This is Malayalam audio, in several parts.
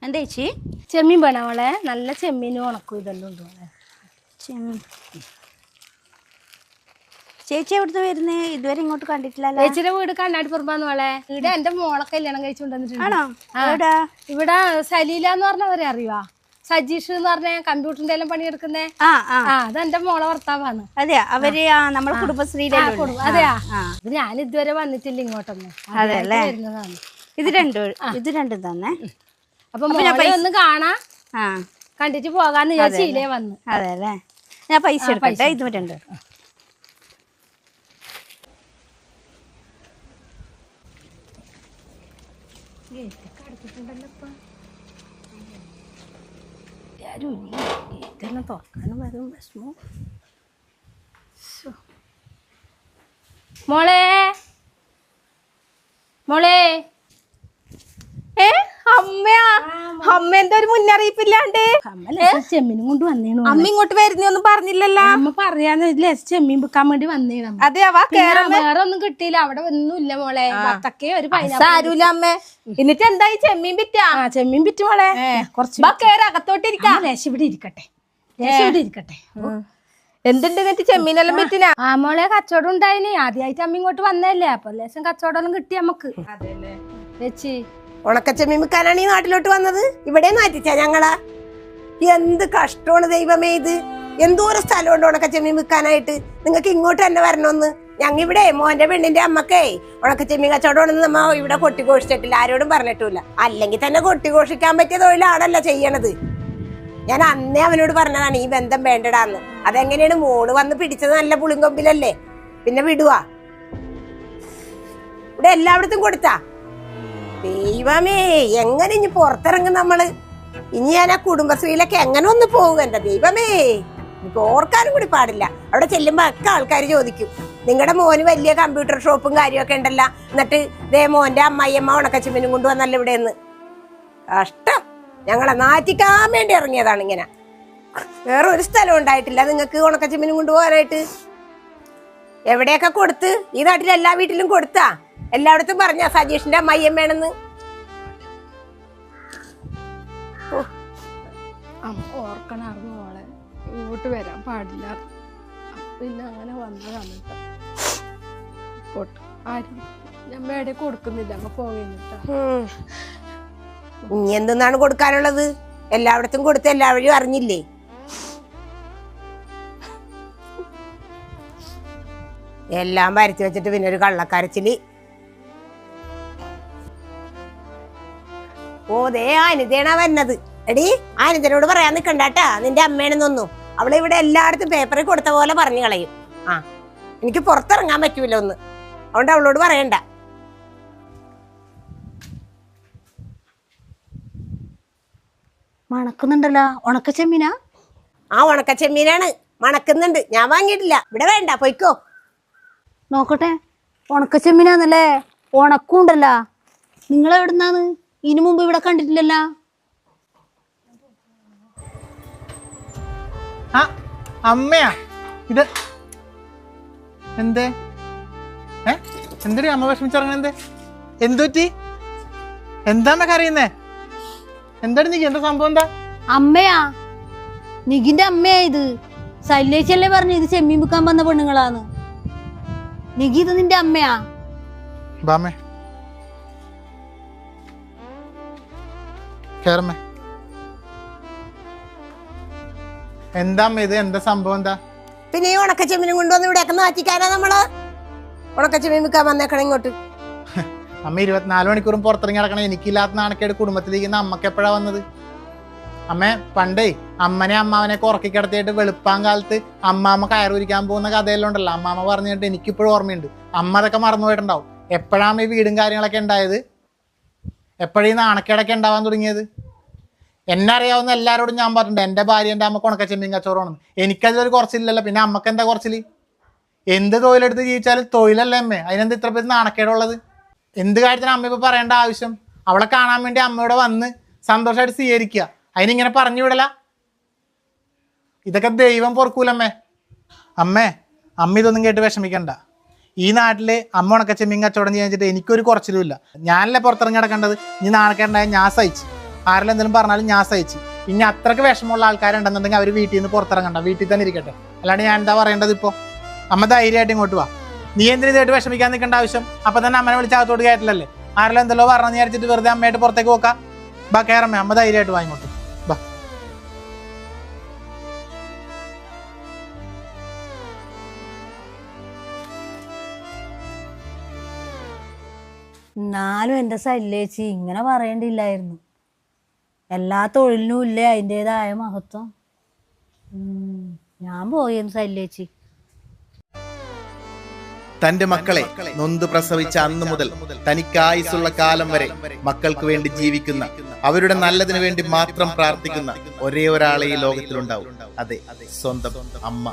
എന്താ ചേച്ചി? ചെമ്മീൻ വേണം അവളെ. നല്ല ചെമ്മീനും ഉണക്കും ഇതെല്ലാം ഉണ്ട് മോളെ. ചെമ്മീൻ. ചേച്ചി എവിടുന്ന് വരുന്നേ? ഇതുവരെ ഇങ്ങോട്ട് കണ്ടിട്ടില്ലല്ലോ. ചേച്ചിയുടെ വീട് കണ്ണാടിപ്പുറമ്പാന്ന് മോളെ. ഇവിടെ എന്റെ മോളെ കല്യാണം കഴിച്ചുകൊണ്ടിട്ടുണ്ട്. ആണോ? ഇവിടെ സലീല എന്ന് പറഞ്ഞവരെ അറിയുവാ? സജീഷ് എന്ന് പറഞ്ഞ കമ്പ്യൂട്ടറിന്റെ എല്ലാം പണിയെടുക്കുന്നേ. അതെന്റെ മോളെ ഭർത്താവാണ്. അതെയാ? അവര് നമ്മുടെ കുടുംബശ്രീയിലെ. അതെയാ? ഞാൻ ഇതുവരെ വന്നിട്ടില്ല ഇങ്ങോട്ടൊന്നും. വരുന്നതാണ്. ഇത് രണ്ടും തന്നെ. അപ്പൊ മോളെ ഒന്ന് കാണാ, കണ്ടിട്ട് പോകാന്ന് വിചാരിച്ചില്ലേ വന്ന്. അതെ അല്ലേ? ഞാൻ പൈസ എടുക്കട്ടെ. ഇത് രണ്ട്. ഇതെല്ലാം തുറക്കാനും വരും വിഷമോ. മോളെ മോളെ. അമ്മയാ? അമ്മ എന്താ ഒരു മുന്നറിയിപ്പില്ലാണ്ട് ചെമ്മീനും കൊണ്ട് വന്നേണു. അമ്മ ഇങ്ങോട്ട് വരുന്നൊന്നും പറഞ്ഞില്ലല്ലോ. അമ്മ പറയാന്ന് ചെമ്മീൻ വിൽക്കാൻ വേണ്ടി വന്നേണം. അതെ, വേറെ ഒന്നും കിട്ടിയില്ല. അവിടെ ഒന്നുമില്ല മോളെ. വത്തക്കേ ഒരു സാരൂല അമ്മ. എന്നിട്ട് എന്തായി? ചെമ്മീൻ വിറ്റാ? ചെമ്മീൻ വിറ്റ് മോളെ. കുറച്ച് കേറി അകത്തോട്ടിരിക്കാം. ലേശം ഇവിടെ ഇരിക്കട്ടെ, ലേശം ഇവിടെ ഇരിക്കട്ടെ. എന്തുണ്ട് എന്നിട്ട് ചെമ്മീനെല്ലാം വിറ്റിനാ? മോളെ കച്ചവടം ഉണ്ടായിനി. ആദ്യമായിട്ട് അമ്മ ഇങ്ങോട്ട് വന്നല്ലേ, അപ്പൊ ലേശം കച്ചവടം എല്ലാം കിട്ടി നമുക്ക്. ചേച്ചി ഉണക്കച്ചെമ്മീൻ വിൽക്കാനാണ് ഈ നാട്ടിലോട്ട് വന്നത്. ഇവിടെ നാറ്റിച്ചാ ഞങ്ങളാ? എന്ത് കഷ്ടമാണ് ദൈവമേ ഇത്. എന്തോരം സ്ഥലമുണ്ട് ഉണക്കച്ചെമ്മീൻ വിൽക്കാനായിട്ട്. നിങ്ങൾക്ക് ഇങ്ങോട്ട് തന്നെ വരണമെന്ന്. ഞങ്ങ ഇവിടെ മോന്റെ പെണ്ണിന്റെ അമ്മക്കേ ഉണക്കച്ചെമ്മീൻ കച്ചവടമാണെന്ന് നമ്മ ഇവിടെ കൊട്ടിഘോഷിച്ചിട്ടില്ല, ആരോടും പറഞ്ഞിട്ടില്ല. അല്ലെങ്കിൽ തന്നെ കൊട്ടിഘോഷിക്കാൻ പറ്റിയ തൊഴിലാണല്ലോ ചെയ്യണത്. ഞാൻ അന്നേ അവനോട് പറഞ്ഞതാണ് ഈ ബന്ധം വേണ്ടടാന്ന്. അതെങ്ങനെയാണ്? മോള് വന്ന് പിടിച്ചത് നല്ല പുളിങ്കൊമ്പിലല്ലേ, പിന്നെ വിടുവാ? ഇവിടെ എല്ലായിടത്തും കൊടുത്താ? ദൈവമേ, എങ്ങനെ ഇനി പുറത്തിറങ്ങും നമ്മള്? ഇനി ഞാൻ ആ കുടുംബശ്രീയിലൊക്കെ എങ്ങനെ ഒന്ന് പോകും? എന്റെ ദൈവമേ, എനിക്ക് ഓർക്കാനും കൂടി പാടില്ല. അവിടെ ചെല്ലുമ്പോ ഒക്കെ ആൾക്കാർ ചോദിക്കും, നിങ്ങളുടെ മോന് വലിയ കമ്പ്യൂട്ടർ ഷോപ്പും കാര്യമൊക്കെ ഉണ്ടല്ലോ, എന്നിട്ട് ദേ മോന്റെ അമ്മായിയമ്മ ഉണക്കച്ചെമ്മീനും കൊണ്ടുവന്നല്ലോ ഇവിടെ നിന്ന്. കഷ്ടം. ഞങ്ങളെ നാറ്റിക്കാൻ വേണ്ടി ഇറങ്ങിയതാണ് ഇങ്ങനെ. വേറെ ഒരു സ്ഥലം ഉണ്ടായിട്ടില്ല നിങ്ങൾക്ക് ഉണക്കച്ചെമ്മീനും കൊണ്ടുപോകാനായിട്ട്. എവിടെയൊക്കെ കൊടുത്ത്? ഈ നാട്ടിൽ എല്ലാ വീട്ടിലും കൊടുത്താ? എല്ലായിടത്തും പറഞ്ഞ സജീഷിന്റെ അമ്മായിയമ്മയാണെന്ന്? ഓർക്കണായിരുന്നു മോളെ, ഇങ്ങോട്ട് വരാൻ പാടില്ല. പിന്നെ അങ്ങനെ വന്നതാണ്. ആരും ഞാൻ എവിടെ കൊടുക്കുന്നില്ല, അങ്ങ് പോകുന്നില്ല. ഇനി എന്തെന്നാണ് കൊടുക്കാനുള്ളത്? എല്ലായിടത്തും കൊടുത്ത് എല്ലാവരും അറിഞ്ഞില്ലേ? എല്ലാം വരച്ചു വെച്ചിട്ട് പിന്നെ ഒരു കള്ളക്കരച്ചില്. ഓ, ദേ അനിതേണ വരുന്നത്. എടി, അനിതനോട് പറയാൻ നിക്കണ്ടാട്ടാ നിന്റെ അമ്മയാണെന്നൊന്നും. അവളെ ഇവിടെ എല്ലായിടത്തും പേപ്പറിൽ കൊടുത്ത പോലെ പറഞ്ഞു കളയും. എനിക്ക് പുറത്തിറങ്ങാൻ പറ്റൂല ഒന്ന്, അതുകൊണ്ട് അവളോട് പറയണ്ട. മണക്കുന്നുണ്ടല്ലോ. ഉണക്കച്ചെമ്മീനാ? ഉണക്കച്ചെമ്മീനാണ്. മണക്കുന്നുണ്ട്. ഞാൻ വാങ്ങിയിട്ടില്ല. ഇവിടെ വേണ്ട, പൊയ്ക്കോ. നോക്കട്ടെ. ഉണക്കച്ചെമ്മീനാന്നല്ലേ? ഉണക്കുണ്ടല്ലോ. നിങ്ങളെവിടുന്നാണ്? ഇതിനു മുമ്പ് ഇവിടെ കണ്ടിട്ടില്ലല്ലോ. അമ്മയാ ഇത്? എന്തേ എന്തൊരു അമ്മ വിഷമിച്ചിറങ്ങണ? എന്തേ? എന്തുപറ്റി? എന്താ അമ്മ കറിയുന്നേ? എന്താണ് നീ? എന്താ സംഭവം? എന്താ? അമ്മയാ? നികിന്റെ അമ്മയാ ഇത്. ശൈലേച്ചല്ലേ പറഞ്ഞു ഇത് ചെമ്മീൻ വിൽക്കാൻ വന്ന പെണ്ണുങ്ങളാന്ന്. നികി, ഇത് നിന്റെ അമ്മയാ? ബാമേ കേറമ്മേ. എന്താ അമ്മ ഇത്? എന്താ സംഭവം? എന്താ? പിന്നെ ഈ ഉണക്കച്ചെമ്മീനും കൊണ്ടുവന്ന് ഇവിടെയൊക്കെ നാറ്റിക്കാനാ നമ്മള്? ഉണക്കച്ചെമ്മീൻ വിൽക്കാൻ വന്നേക്കണം ഇങ്ങോട്ട്. അമ്മ 24 മണിക്കൂറും പുറത്തിറങ്ങി നടക്കണം. എനിക്കില്ലാത്ത നാണക്കേട് കുടുംബത്തിലിരിക്കുന്ന അമ്മക്ക് എപ്പോഴാ വന്നത്? അമ്മ പണ്ടേ അമ്മനെ അമ്മാവനെയൊക്കെ ഉറക്കി കിടത്തിയിട്ട് വെളുപ്പാൻ കാലത്ത് അമ്മാമ്മ കയറുരിക്കാൻ പോകുന്ന കഥയെല്ലാം ഉണ്ടല്ലോ, അമ്മാമ്മ പറഞ്ഞിട്ട് എനിക്കിപ്പോഴും ഓർമ്മയുണ്ട്. അമ്മ അതൊക്കെ മറന്നു പോയിട്ടുണ്ടാവും. എപ്പോഴാണ് ഈ വീടും കാര്യങ്ങളൊക്കെ ഉണ്ടായത്? എപ്പോഴീ നാണക്കേടൊക്കെ ഉണ്ടാവാൻ തുടങ്ങിയത്? എന്നെ അറിയാവുന്ന എല്ലാവരോടും ഞാൻ പറഞ്ഞിട്ടുണ്ട്, എൻ്റെ ഭാര്യ എൻ്റെ അമ്മക്ക് ഉണക്കച്ചെമ്മീൻ കച്ചവടമാണ്. എനിക്കതിലൊരു കുറച്ചില്ലല്ലോ, പിന്നെ അമ്മക്ക് എന്താ കുറച്ചില്? എന്ത് തൊഴിലെടുത്ത് ജീവിച്ചാലും തൊഴിലല്ലേ അമ്മേ? അതിനെന്ത് ഇത്ര പേര് നാണക്കേടുള്ളത്? എന്ത് കാര്യത്തിന് അമ്മ ഇപ്പോൾ പറയേണ്ട ആവശ്യം? അവളെ കാണാൻ വേണ്ടി അമ്മയോടെ വന്ന് സന്തോഷമായിട്ട് സ്വീകരിക്കുക, അതിനിങ്ങനെ പറഞ്ഞു വിടല? ഇതൊക്കെ ദൈവം പൊറുക്കൂലമ്മേ. അമ്മ ഇതൊന്നും കേട്ട് വിഷമിക്കണ്ട. ഈ നാട്ടില് അമ്മ ഉണക്കച്ചെമ്മീൻ കച്ചവടം ചെയ്യാൻ വെച്ചിട്ട് എനിക്കൊരു കുറച്ചിലുമില്ല. ഞാനല്ലേ പുറത്തിറങ്ങി കിടക്കേണ്ടത്. ഇനി നാണക്കേണ്ടായ ഞാൻ സഹിച്ചു. ആരെല്ലാം എന്തെങ്കിലും പറഞ്ഞാലും ഞാൻ സഹിച്ചു. ഇനി അത്രക്ക് വിഷമമുള്ള ആൾക്കാരുണ്ടെന്നുണ്ടെങ്കിൽ അവർ വീട്ടിൽ നിന്ന് പുറത്തിറങ്ങണ്ട, വീട്ടിൽ തന്നെ ഇരിക്കട്ടെ. അല്ലാണ്ട് ഞാൻ എന്താ പറയേണ്ടത്? ഇപ്പോൾ അമ്മ ധൈര്യമായിട്ട് ഇങ്ങോട്ട് വാ. നീ എന്തിനു ഇതായിട്ട് വിഷമിക്കാൻ നിൽക്കേണ്ട ആവശ്യം? അപ്പൊ തന്നെ അമ്മനെ വിളിച്ച് അകത്തോട്ട് കയറ്റില്ലല്ലേ? ആരെല്ലാം എന്തെല്ലോ പറഞ്ഞു വിചാരിച്ചിട്ട് വെറുതെ അമ്മയായിട്ട് പുറത്തേക്ക് നോക്കാം. ബാ കയറമ്മേ, അമ്മ ധൈര്യമായിട്ട് വാ ഇങ്ങോട്ട് ബാ. എന്നാലും എൻ്റെ ശൈലേച്ചി ഇങ്ങനെ പറയേണ്ടിയില്ലായിരുന്നു. എല്ലാ തൊഴിലിനും ഇല്ലേ അതിൻ്റെതായ മഹത്വം. ഞാൻ പോയെന്ന് ശൈലേച്ചി. തന്റെ മക്കളെ നൊന്ത് പ്രസവിച്ച അന്നു മുതൽ തനിക്കായുസുള്ള കാലം വരെ മക്കൾക്ക് വേണ്ടി ജീവിക്കുന്ന, അവരുടെ നല്ലതിനു വേണ്ടി മാത്രം പ്രാർത്ഥിക്കുന്ന ഒരേ ഒരാളെ ഈ ലോകത്തിലുണ്ടാവും. അതെ, സ്വന്തം അമ്മ.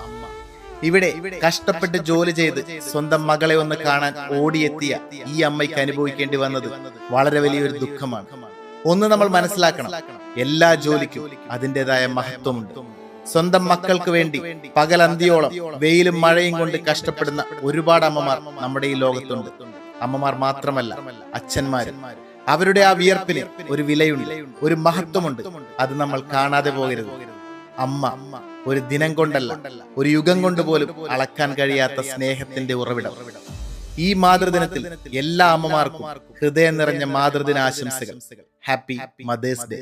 ഇവിടെ കഷ്ടപ്പെട്ട് ജോലി ചെയ്ത് സ്വന്തം മകളെ ഒന്ന് കാണാൻ ഓടിയെത്തിയ ഈ അമ്മയ്ക്ക് അനുഭവിക്കേണ്ടി വന്നത് വളരെ വലിയൊരു ദുഃഖമാണ്. ഒന്ന് നമ്മൾ മനസ്സിലാക്കണം, എല്ലാ ജോലിക്കും അതിൻ്റെതായ മഹത്വമുണ്ട്. സ്വന്തം മക്കൾക്ക് വേണ്ടി പകലന്തിയോളം വെയിലും മഴയും കൊണ്ട് കഷ്ടപ്പെടുന്ന ഒരുപാട് അമ്മമാർ നമ്മുടെ ഈ ലോകത്തുണ്ട്. അമ്മമാർ മാത്രമല്ല, അച്ഛന്മാരും. അവരുടെ ആ വിയർപ്പിന് ഒരു വിലയുണ്ട്, ഒരു മഹത്വമുണ്ട്. അത് നമ്മൾ കാണാതെ പോകരുത്. അമ്മ ഒരു ദിനം കൊണ്ടല്ല, ഒരു യുഗം കൊണ്ട് പോലും അളക്കാൻ കഴിയാത്ത സ്നേഹത്തിന്റെ ഉറവിടം. ഈ മാതൃദിനത്തിൽ എല്ലാ അമ്മമാർക്കും ഹൃദയം നിറഞ്ഞ മാതൃദിന ആശംസകൾ. Happy mother's day.